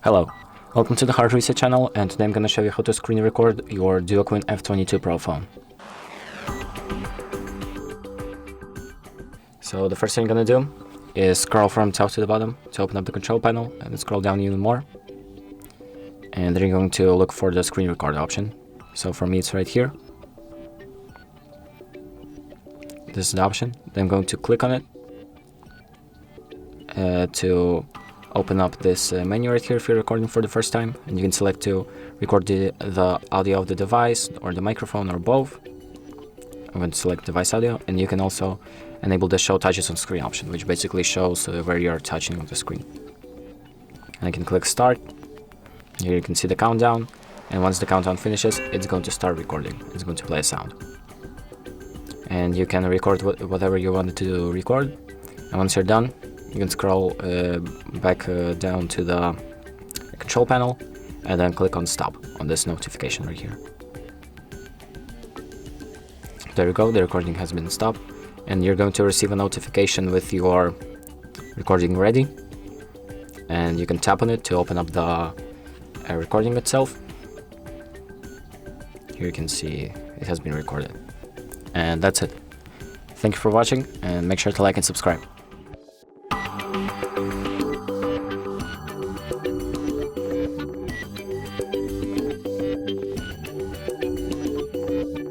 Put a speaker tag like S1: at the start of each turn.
S1: Hello, welcome to the HardReset channel, and today I'm going to show you how to screen record your DUOQIN F22 Pro phone. So the first thing you're going to do is scroll from top to the bottom to open up the control panel, and then scroll down even more. And then you're going to look for the screen record option. So for me it's right here. This is the option. Then I'm going to click on it to open up this menu right here if you're recording for the first time, and you can select to record the audio of the device or the microphone or both. I'm going to select device audio, and you can also enable the show touches on screen option, which basically shows where you're touching on the screen. And I can click start. Here you can see the countdown, and once the countdown finishes, it's going to start recording. It's going to play a sound, and you can record whatever you wanted to record. And once you're done, you can scroll back down to the control panel and then click on stop on this notification right here. There you go, the recording has been stopped, and you're going to receive a notification with your recording ready, and you can tap on it to open up the recording itself. Here you can see it has been recorded, and that's it. Thank you for watching, and make sure to like and subscribe.